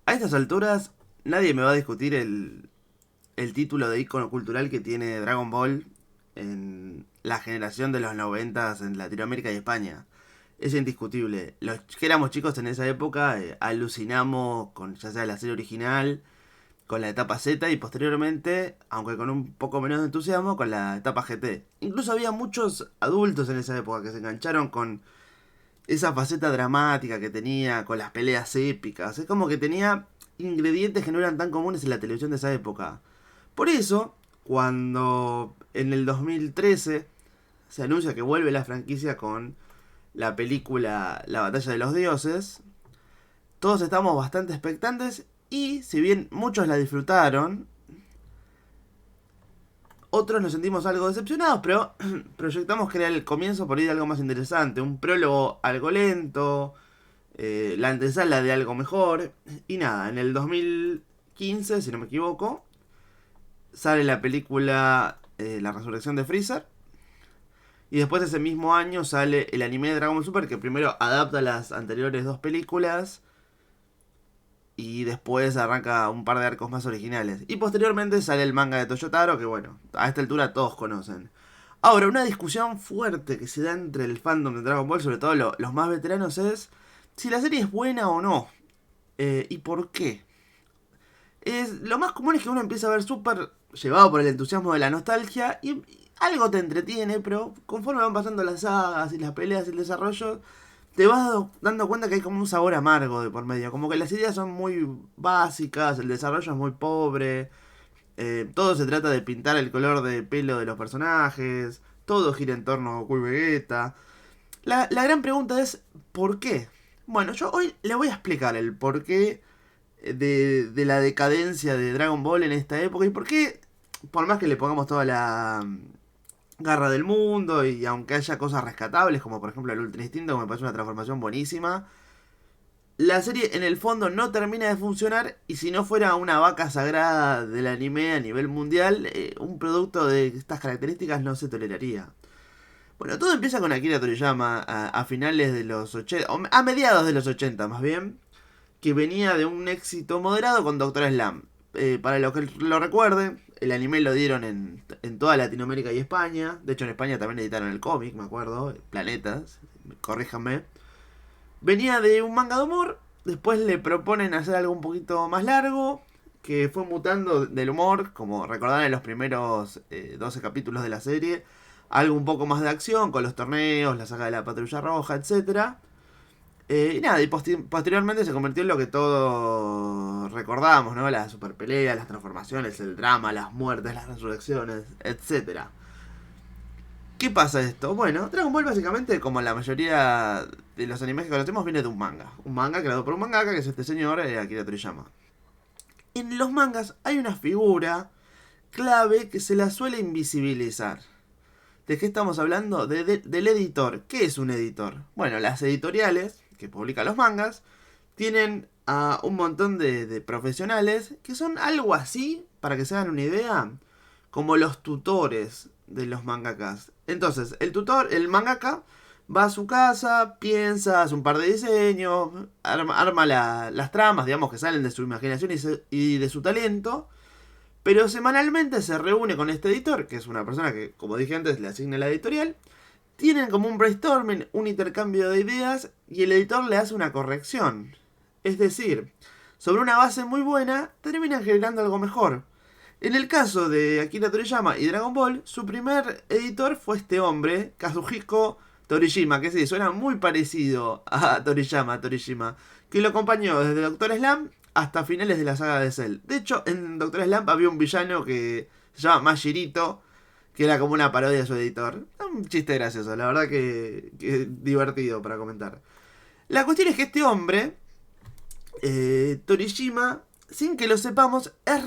A estas alturas, nadie me va a discutir el título de ícono cultural que tiene Dragon Ball en la generación de los 90 en Latinoamérica y España. Es indiscutible. Los que éramos chicos en esa época alucinamos con ya sea la serie original, con la etapa Z y posteriormente, aunque con un poco menos de entusiasmo, con la etapa GT. Incluso había muchos adultos en esa época que se engancharon con esa faceta dramática que tenía, con las peleas épicas. Es como que tenía ingredientes que no eran tan comunes en la televisión de esa época. Por eso, cuando en el 2013 se anuncia que vuelve la franquicia con la película La Batalla de los Dioses, todos estamos bastante expectantes y si bien muchos la disfrutaron, otros nos sentimos algo decepcionados, pero proyectamos que era el comienzo por ir de algo más interesante, un prólogo algo lento, la antesala de algo mejor. Y nada, en el 2015, si no me equivoco, sale la película La Resurrección de Freezer. Y después de ese mismo año sale el anime de Dragon Ball Super, que primero adapta las anteriores dos películas y después arranca un par de arcos más originales. Y posteriormente sale el manga de Toyotaro, que bueno, a esta altura todos conocen. Ahora, una discusión fuerte que se da entre el fandom de Dragon Ball, sobre todo los más veteranos, es si la serie es buena o no. ¿Y por qué? Lo más común es que uno empieza a ver Super llevado por el entusiasmo de la nostalgia y algo te entretiene, pero conforme van pasando las sagas y las peleas y el desarrollo, te vas dando cuenta que hay como un sabor amargo de por medio. Como que las ideas son muy básicas, el desarrollo es muy pobre, todo se trata de pintar el color de pelo de los personajes, todo gira en torno a Goku y Vegeta. La gran pregunta es, ¿por qué? Bueno, yo hoy le voy a explicar el porqué de la decadencia de Dragon Ball en esta época y por qué, por más que le pongamos toda la garra del mundo y aunque haya cosas rescatables, como por ejemplo el Ultra Instinto, que me parece una transformación buenísima, la serie en el fondo no termina de funcionar y si no fuera una vaca sagrada del anime a nivel mundial, un producto de estas características no se toleraría. Bueno, todo empieza con Akira Toriyama a finales de los 80, o a mediados de los 80 más bien, que venía de un éxito moderado con Doctor Slam. Para los que lo recuerden, el anime lo dieron en toda Latinoamérica y España. De hecho, en España también editaron el cómic, me acuerdo. Planetas, corríjanme. Venía de un manga de humor. Después le proponen hacer algo un poquito más largo. Que fue mutando del humor, como recordarán en los primeros 12 capítulos de la serie. Algo un poco más de acción, con los torneos, la saga de la Patrulla Roja, etcétera. Y nada, y posteriormente se convirtió en lo que todos recordamos, ¿no? Las super peleas, las transformaciones, el drama, las muertes, las resurrecciones, etcétera. ¿Qué pasa esto? Bueno, Dragon Ball básicamente, como la mayoría de los animes que conocemos, viene de un manga. Un manga creado por un mangaka, que es este señor, Akira Toriyama. En los mangas hay una figura clave que se la suele invisibilizar. ¿De qué estamos hablando? Del editor. ¿Qué es un editor? Bueno, las editoriales que publican los mangas tienen a un montón de profesionales que son algo así, para que se hagan una idea, como los tutores de los mangakas. Entonces, el tutor, el mangaka, va a su casa, piensa, hace un par de diseños, arma las tramas, digamos, que salen de su imaginación y de su talento. Pero semanalmente se reúne con este editor, que es una persona que, como dije antes, le asigna la editorial. Tienen como un brainstorming, un intercambio de ideas, y el editor le hace una corrección. Es decir, sobre una base muy buena, terminan generando algo mejor. En el caso de Akira Toriyama y Dragon Ball, su primer editor fue este hombre, Kazuhiko Torishima, que sí, suena muy parecido a Torishima, que lo acompañó desde Doctor Slam hasta finales de la saga de Cell. De hecho, en Doctor Slump había un villano que se llama Mashirito, que era como una parodia de su editor. Un chiste gracioso, la verdad que divertido para comentar. La cuestión es que este hombre, Torishima, sin que lo sepamos, es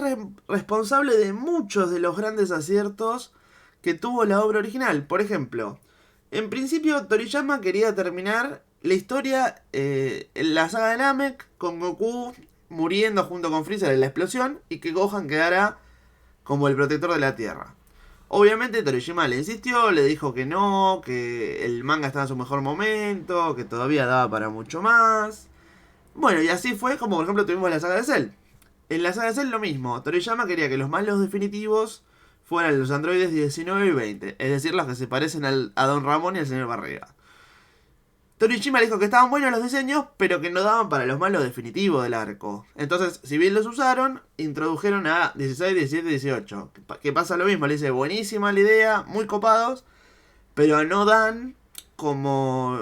responsable de muchos de los grandes aciertos que tuvo la obra original. Por ejemplo, en principio Toriyama quería terminar la historia en la saga de Namek con Goku muriendo junto con Freezer en la explosión y que Gohan quedara como el protector de la Tierra. Obviamente Toriyama le insistió, le dijo que no, que el manga estaba en su mejor momento, que todavía daba para mucho más. Bueno, y así fue como por ejemplo tuvimos la saga de Cell. En la saga de Cell lo mismo. Toriyama quería que los malos definitivos fueran los androides 19 y 20. Es decir, los que se parecen a Don Ramón y al señor Barriga. Toriyama dijo que estaban buenos los diseños, pero que no daban para los malos definitivos del arco. Entonces, si bien los usaron, introdujeron a 16, 17 y 18. Que pasa lo mismo, le dice, buenísima la idea, muy copados, pero no dan como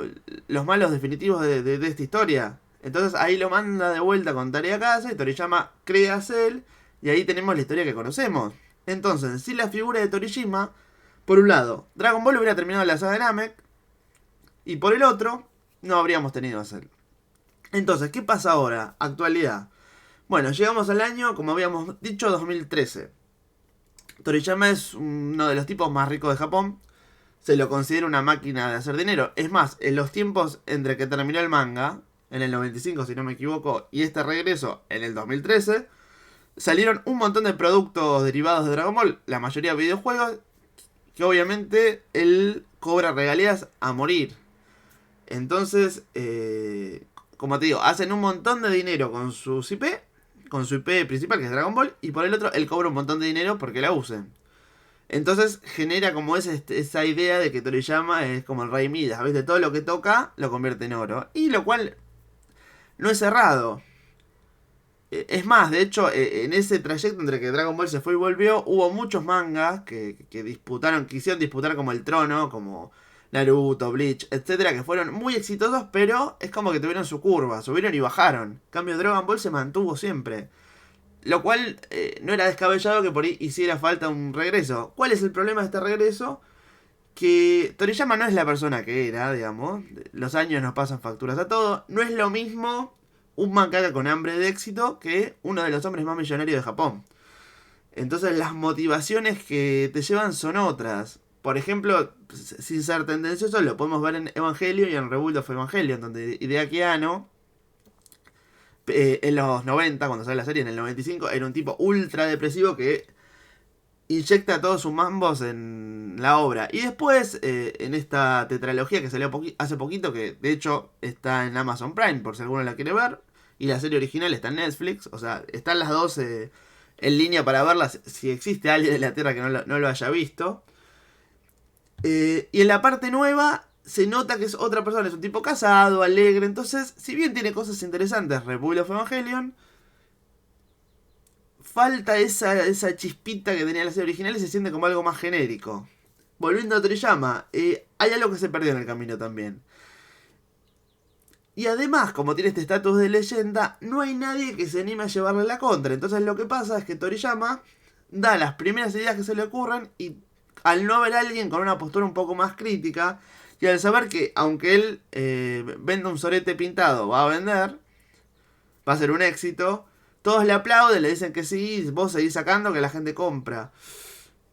los malos definitivos de esta historia. Entonces ahí lo manda de vuelta con tarea a casa y Toriyama crea Cell y ahí tenemos la historia que conocemos. Entonces, sin la figura de Toriyama, por un lado, Dragon Ball hubiera terminado la saga de Namek y por el otro, no habríamos tenido Cell. Entonces, ¿qué pasa ahora? Actualidad. Bueno, llegamos al año, como habíamos dicho, 2013. Toriyama es uno de los tipos más ricos de Japón. Se lo considera una máquina de hacer dinero. Es más, en los tiempos entre que terminó el manga, en el 95 si no me equivoco, y este regreso en el 2013, salieron un montón de productos derivados de Dragon Ball, la mayoría videojuegos, que obviamente él cobra regalías a morir. Entonces, como te digo, hacen un montón de dinero con sus IP, con su IP principal que es Dragon Ball, y por el otro él cobra un montón de dinero porque la usen. Entonces genera como esa idea de que Toriyama es como el rey Midas, ¿viste? Todo lo que toca lo convierte en oro. Y lo cual no es errado. Es más, de hecho, en ese trayecto entre que Dragon Ball se fue y volvió, hubo muchos mangas que disputaron, quisieron disputar como el trono, como Naruto, Bleach, etcétera, que fueron muy exitosos, pero es como que tuvieron su curva, subieron y bajaron. En cambio, Dragon Ball se mantuvo siempre. Lo cual no era descabellado que por ahí hiciera falta un regreso. ¿Cuál es el problema de este regreso? Que Toriyama no es la persona que era, digamos. Los años nos pasan facturas a todo. No es lo mismo un mangaka con hambre de éxito que uno de los hombres más millonarios de Japón. Entonces las motivaciones que te llevan son otras. Por ejemplo, sin ser tendencioso, lo podemos ver en Evangelion y en Rebuild of Evangelion, donde Hideaki Anno en los 90, cuando sale la serie, en el 95, era un tipo ultra depresivo que inyecta todos sus mambos en la obra. Y después, en esta tetralogía que salió hace poquito, que de hecho está en Amazon Prime, por si alguno la quiere ver, y la serie original está en Netflix, o sea, están las dos en línea para verlas si existe alguien de la Tierra que no lo haya visto. Y en la parte nueva se nota que es otra persona, es un tipo casado, alegre. Entonces, si bien tiene cosas interesantes, Rebuild of Evangelion, falta esa chispita que tenía la serie original y se siente como algo más genérico. Volviendo a Toriyama, hay algo que se perdió en el camino también. Y además, como tiene este estatus de leyenda, no hay nadie que se anime a llevarle la contra. Entonces lo que pasa es que Toriyama da las primeras ideas que se le ocurren y al no haber alguien con una postura un poco más crítica, y al saber que aunque él venda un sorete pintado, va a vender, va a ser un éxito, todos le aplauden, le dicen que sí, vos seguís sacando, que la gente compra.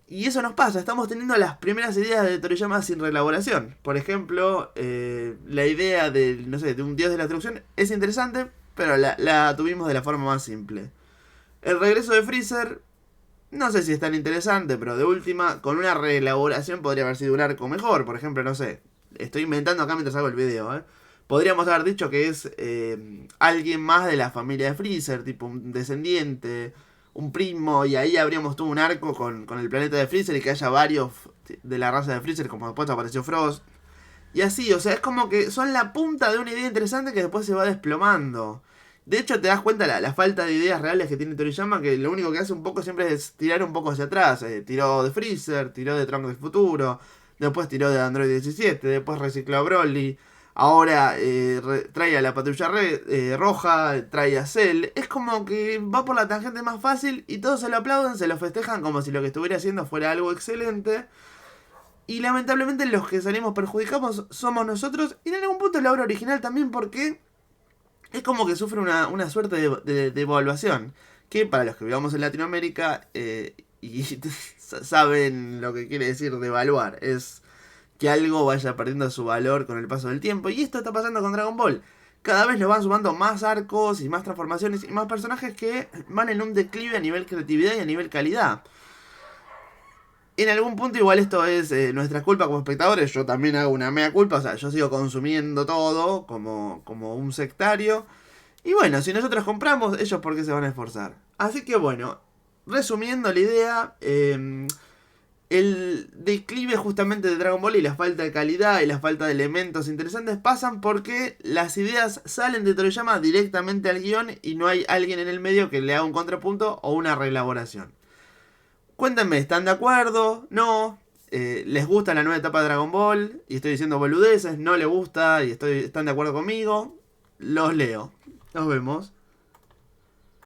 Y eso nos pasa, estamos teniendo las primeras ideas de Toriyama sin reelaboración. Por ejemplo, la idea no sé, de un dios de la destrucción es interesante, pero la tuvimos de la forma más simple. El regreso de Freezer, no sé si es tan interesante, pero de última, con una reelaboración podría haber sido un arco mejor. Por ejemplo, no sé, estoy inventando acá mientras hago el video, Podríamos haber dicho que es alguien más de la familia de Freezer, tipo un descendiente, un primo, y ahí habríamos tuvo un arco con el planeta de Freezer y que haya varios de la raza de Freezer, como después apareció Frost. Y así, o sea, es como que son la punta de una idea interesante que después se va desplomando. De hecho, te das cuenta la falta de ideas reales que tiene Toriyama, que lo único que hace un poco siempre es tirar un poco hacia atrás. Tiró de Freezer, tiró de Trunks del futuro, después tiró de Android 17, después recicló a Broly. Ahora trae a la patrulla roja, trae a Cell. Es como que va por la tangente más fácil y todos se lo aplauden, se lo festejan como si lo que estuviera haciendo fuera algo excelente. Y lamentablemente los que salimos perjudicados somos nosotros y en algún punto la obra original también, porque es como que sufre una suerte de evaluación. Que para los que vivamos en Latinoamérica y saben lo que quiere decir devaluar, es que algo vaya perdiendo su valor con el paso del tiempo. Y esto está pasando con Dragon Ball. Cada vez nos van sumando más arcos y más transformaciones y más personajes que van en un declive a nivel creatividad y a nivel calidad. En algún punto igual esto es nuestra culpa como espectadores. Yo también hago una mea culpa. O sea, yo sigo consumiendo todo como un sectario. Y bueno, si nosotros compramos, ellos por qué se van a esforzar. Así que bueno, resumiendo la idea, el declive justamente de Dragon Ball y la falta de calidad y la falta de elementos interesantes pasan porque las ideas salen de Toriyama directamente al guión y no hay alguien en el medio que le haga un contrapunto o una reelaboración. Cuéntenme, ¿están de acuerdo? ¿No? ¿Les gusta la nueva etapa de Dragon Ball? Y estoy diciendo boludeces, ¿no les gusta y están de acuerdo conmigo? Los leo. Nos vemos.